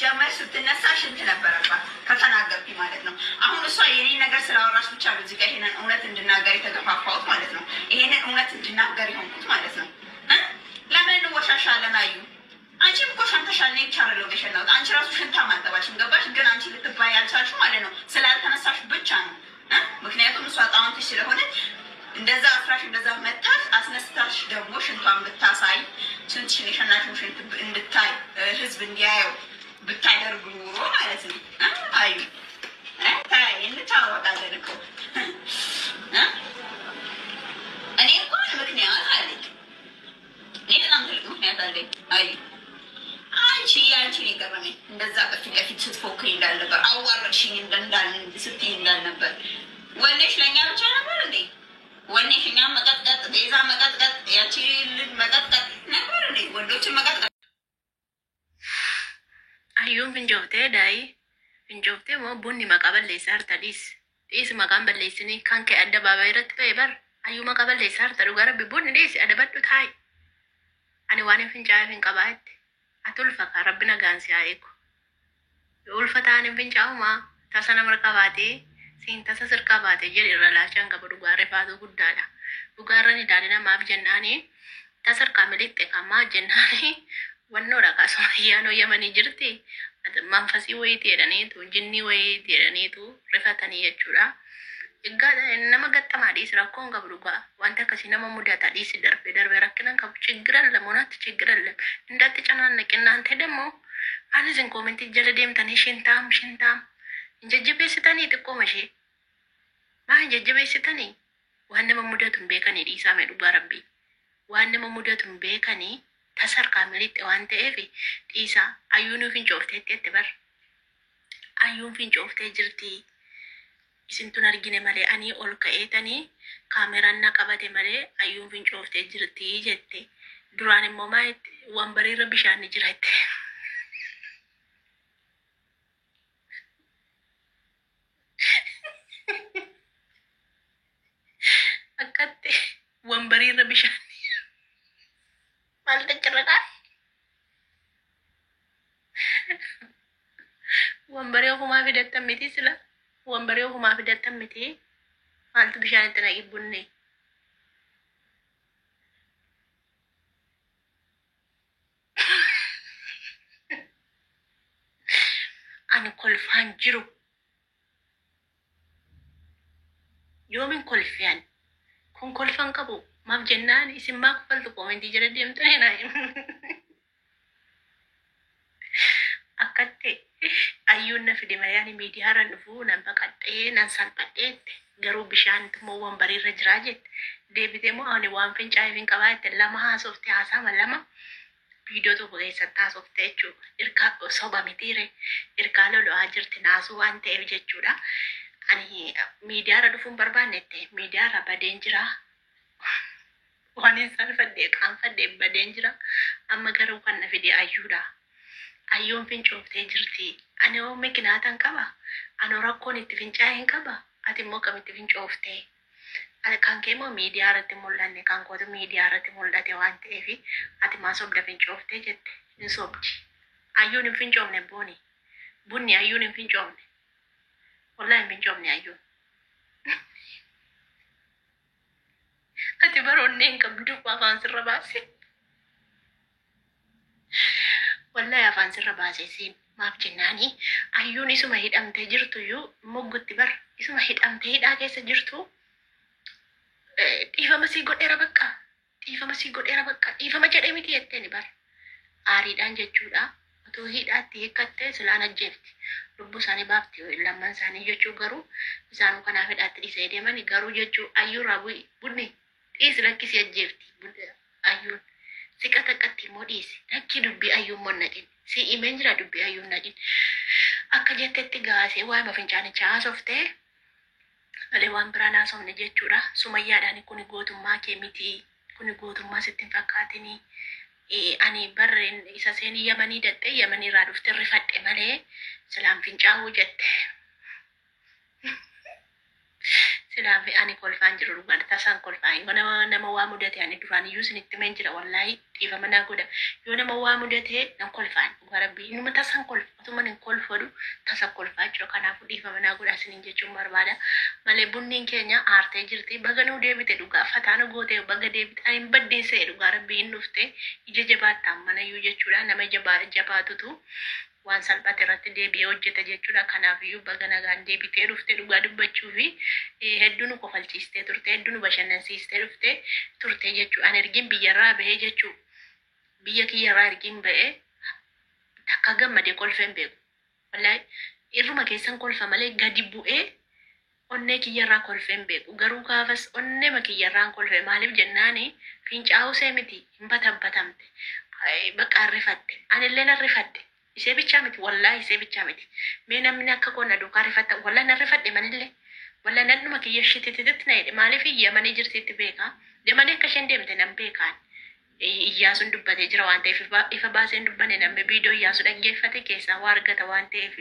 ሲጀመር ስትነሳ ሽንት ነበረባት ከተናገርኩ ማለት ነው። አሁን እሷ የኔ ነገር ስላወራሽ ብቻ ነው እዚህ ጋር ይሄንን እውነት እንድናገር የተገፋፋሁት ማለት ነው። ይሄንን እውነት እንድናገር የሆንኩት ማለት ነው። ለምን እንወሻሻለን? አዩ አንቺ እኮ ሸንተሻል። እኔ ብቻ አይደለሁም የሸናሁት። አንቺ ራሱ ሽንታ ማጠባሽም ገባሽ? ግን አንቺ ልትባይ ያልቻልሽው ማለት ነው ስላልተነሳሽ ብቻ ነው። ምክንያቱም እሷ ጣውንትሽ ስለሆነ እንደዛ አስራሽ እንደዛ መታሽ አስነስታሽ ደግሞ ሽንቷን ብታሳይ ሽንትሽን የሸናሽውን ሽንት እንድታይ ህዝብ እንዲያየው ብታደርጉ ኑሮ ማለት ነው። አዩ ታይ እንታወቃለን እኮ እኔ እንኳን ምክንያት አለኝ። እኔ በጣም ትልቅ ምክንያት አለኝ። አዩ አንቺን የገረመኝ እንደዛ በፊት ለፊት ስትፎክሪ እንዳልነበር አዋረድሽኝ ስትይ እንዳልነበር ወኔሽ ለእኛ ብቻ ነበር እንዴ? ወኔሽ እኛም መቀጥቀጥ፣ ቤዛ መቀጥቀጥ፣ ያቺ ልጅ መቀጥቀጥ ነበር እንዴ? ወንዶችን መቀጥቀጥ አዩን ፍንጆፍቴ ዳይ ፍንጆፍቴ ሞ ቡኒ መቀበል ይሳር ተዲስ ዲስ መቃን በለይስኒ ካንከ አደባባይ ረት በይበር አዩ መቀበል ይሳር ተዱጋረ ቢቡን ዲስ አደበዱ ታይ አኒ ዋኔ ፍንጫይ ፍንቀባት አቱልፈካ ረብና ጋንሲ አይኩ ኡልፈታን ፍንጫውማ ታሰነ መርካባቴ ሲንተሰ ስርካባቴ ጀል ይረላቻን ከበዱ ጋር ፋቱ ጉዳዳ ዱጋረኒ ዳልና ማብ ጀናኔ ተሰርካ መልክ ከማ ጀናኔ ወኖ ራካሶ ያኖ የመኒ ጅርቲ መንፈሲ ወይት የደኔቱ ጅኒ ወይት የደኔቱ ረፈተኒ የቹራ እጋዳ እነማ ገጠማ ዲስ ራኮን ከብዱጋ ዋንተ ከሲነማ ሙዳታ ዲስ ደርበ ረክነን ከብ ችግረን ለሞናት ችግረን እንዳትጨናነቅ እናንተ ደግሞ አንዝን ኮሜንት ጀለደም ተኔ ሽንታም እንጀጀቤ ስተኒ ጥቆመሽ ማን ጀጀቤ ስተኒ ዋነ መሙዳቱን ቤከኒ ዲሳ መዱ ጋረቢ ዋነ መሙዳቱን ቤከኒ ተሰርካ መልጥ ዋንተ ኤፊ ዲሳ አዩኑ ፍንጮፍቴ ተተበር አዩን ፍንጮፍቴ ጅርቲ isintu argine male ani ol ka'etani kameraan na qabate male ayyuun fincooftee jirti jette duraan immoo maayit wambariirra bishaan jirate akkatte wambariirra bishaan maal tachirraqa wambaree kumaa fidatta miti sila ወንበሬው ሁማ ፍደተምቲ አንተ ብሻን ተናይቡኒ አን ኮልፋን ጅሩ ዮምን ኮልፊያን ኩን ኮልፋን ቀቡ ማብጀናን እስማ ኮልቱ ኮሜንት ጀረደም ተናይ አከቴ አዩን ነፍዲ ማያኒ ሚዲያ ረንፉ ነንበቀጤ ነንሳልቀጤት ገሩ ቢሻንት ሞ ወንበሪ ረጅራጀት ዴቢቴ ሞ አኒ ዋን ፍንጫይ ፍንቀባይት ለማሃ ሶፍቴ ሀሳማ ለማ ቪዲዮ ቶ በሰጣ ሶፍቴቹ ኢርካ ሶባ ሚቲሬ ኢርካ ሎሎ አጅርት ናሱ አንተ ኤብጀቹዳ አኒ ሚዲያ ረዱፉን በርባኔቴ ሚዲያ ረበዴንጅራ ዋኔ ሳልፈዴ ቃንፈዴ በዴንጅራ አመገሩ ከነ ፊዲ አዩዳ አዩን ፍንጮፍቴ ጅርቲ አኔው መኪናታን ቀባ አኖ ረኮን ኢት ፍንጫይን ቀባ አቲሞ ከሚት ፍንጮፍቴ ካንኬሞ ሚዲያ ረቲ ሞላኔ ካንኮቱ ሚዲያ ረቲ ሞላቴ ዋንቴ ኤፊ አቲማሶብ ለፍንጮፍቴ ጀት እንሶብጂ አዩን ፍንጮምኔ ቡኒ አዩን ፍንጮምኔ ወላሂ ፍንጮምኔ አዩን አቲ በሮኔን ቀብዱ ባፋን ስረባሲ wallahi afaan sirra baaseesiin maaf jennaani ayyuun isuma hidhamtee jirtu iyyuu moggutti bar isuma hidhamtee hidhaa keessa jirtu dhiifama sii godheera bakka dhiifama jedhee miti jetteeni bar aariidhaan jechuudha otoo hidhaatti hiikkattee silaan ajjeefti lubbuu isaanii baafti lamman isaanii jechuu garuu isaanuu kanaaf hidhaatti dhiisee deemani garuu jechuu ayyuun raabuu bunni dhiisi lakkisi ajjeefti ayyuun sikata qatti modisi nakki dubbi ayyun monnadin si imenjira dubbi ayyun nadin akka jettetti gaase waay mafincaanicha haasofte ale waan biraan haasofne jechuudha sumayyaadhaan kuni gootummaa kee miti kuni gootummaa sittin fakkaatini ani barreen isa seenii yamanii datte yamanii irraa dhufte rifadhe malee silaan fincaa'uu jette Silaaf ani kolfaan jiru dhugaan tasaan kolfaan nama waa mudate ani duraan iyyuu isinitti men jira wallaahi dhiifama naa godha yoo nama waa mudate nan kolfaan dhugaa rabbii inuma tasaan kolfa otuma nin kolfadhu tasa kolfaa jira kanaafuu dhiifama naa godha isiniin jechuun barbaada malee bunniin keenya aartee jirti baga nuu deebite dhugaa fataana gootee baga deebite ani baddeessee dhugaa rabbii hin dhufte ija jabaattaan mana iyyuu jechuudha nama jabaatutu waan salphate irratti deebi'ee hojjeta jechuudha kanaaf iyyuu baga nagaan deebitee dhufte dhugaa dubbachuu fi hedduu nu kofalchiistee turte hedduu nu bashannansiistee dhufte turte jechuu an ergin biyyarraa bahee jechuu biyya kiyyarraa ergin bahee takka gammadee kolfeen beeku wallahi irruma keessan kolfa malee gadi bu'ee onnee kiyyarraa kolfeen beeku garuu gaafas onnee makiyyarraan kolfe maaliif jennaani fincaa'uu see miti hin batamte bakka arrifatte anillee narrifadde isee bichaa miti wallahi isee bichaa miti mee namni akka qonna duukaa rifatta wallahi narrifadde manillee wallahi nannuma kiyya shitititti na jedhe maaliif iyyamanii jirtitti beekaa deemanii akka isheen deemte nan beekaan Iyyaasuun dubbatee jira waan ta'eef ifa baaseen dubbanne namni viidiyoo Iyyaasu dhaggeeffate keessaa waa argata waan ta'eef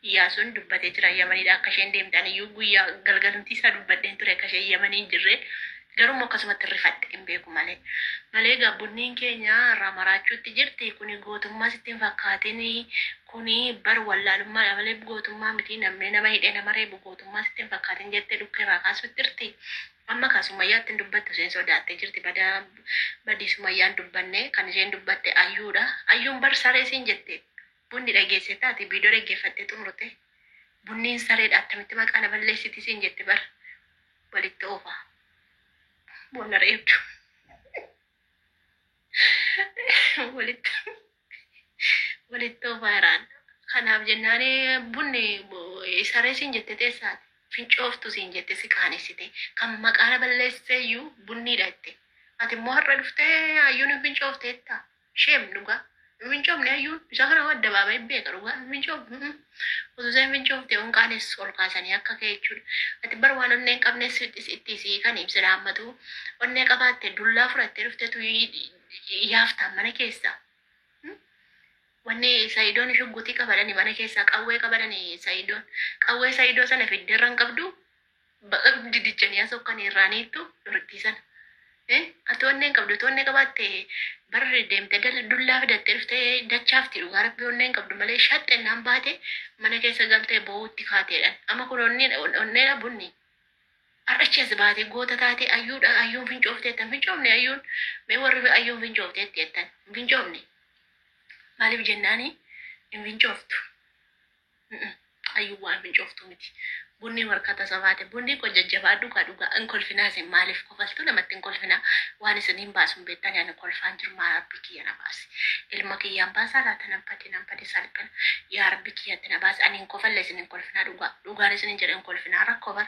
Iyyaasuun dubbatee jira Yamaniidha akka isheen deemtan iyyuu guyyaa galgalumtii isaa dubbadheen ture akka isheen Yamanii hin jirre garuu akkasumatti rifadhe hin beeku malee gabbunniin keenya irraa maraachuutti jirti kuni gootummaa sitti hin fakkaatin kuni bar wallaalummaa malee gootummaa miti namni nama hidhee nama reebu gootummaa sitti hin fakkaatin jettee dhukkee irraa kaasuutti jirti. Amma kaasumayyaatti dubbattu isheen sodaattee jirti badii sumayyaan dubbanne kan isheen dubbatte ayyuudha ayyuun bar saree siin jette bunni dhageesse taate viidiyoo dhaggeeffattee xumurte bunniin sareedha attamitti maqaa na balleessiti siin jette bar walitti oofa bonna reebdu walitti oofa iraan kanaaf jennaani bunni saree siin jette teessaati. Fincooftu siin jette si qaanessite kan maqaana balleesseeyyuu bunniidha jette ati immoo har'a dhuftee ayyuun hin fincoofteetta sheem dhugaa hin fincoofne ayyuun isa kana wadda baabaa hin beeka dhugaa hin fincoofne utuu isa hin fincoofte hin qaanessu ol kaasanii akka ka'e jechuudha ati bar waan onnee hin qabnes itti sii kan ibsa dhaammatu onnee qabaatte dullaa fudhattee dhufteetu yaaftaan mana keessaa wanni Saidoon shuggutii qabadani mana keessaa qawwee qabadani Saidoon qawwee Saidoo sana fiddeerran qabdu baqa didichanii asokkan irraaniittu durtii sana ati onneen qabdu onnee qabaatte barri deemte dullaa fidattee dhuftee dachaafti dhugaa rabbii onneen qabdu malee shaxxennaan baate mana keessa galtee bo'uutti kaateedhaan amma kun onneedha bunni arrachees baate goota taate ayyuun fincoofteettan fincoofne ayyuun mee warri ayyuun fincoofteetti jettan fincoofne maaliif jennaani hin fincooftu ayyuu waan fincooftu miti bunni warkata sabaate bunni ko jajjabaadhu ka dhugaa in kolfinaas maaliif kofaltu namatti in kolfina waan isiniin baasuun beektan ani kolfaan jiru maa rabbi kiyya na baasi ilma kiyyaan baasaa laata nampate salphina yaa rabbi kiyyatti na baasi ani in kofalle isiniin kolfinaa dhugaan isiniin jedhan kolfinaa rakkoo bar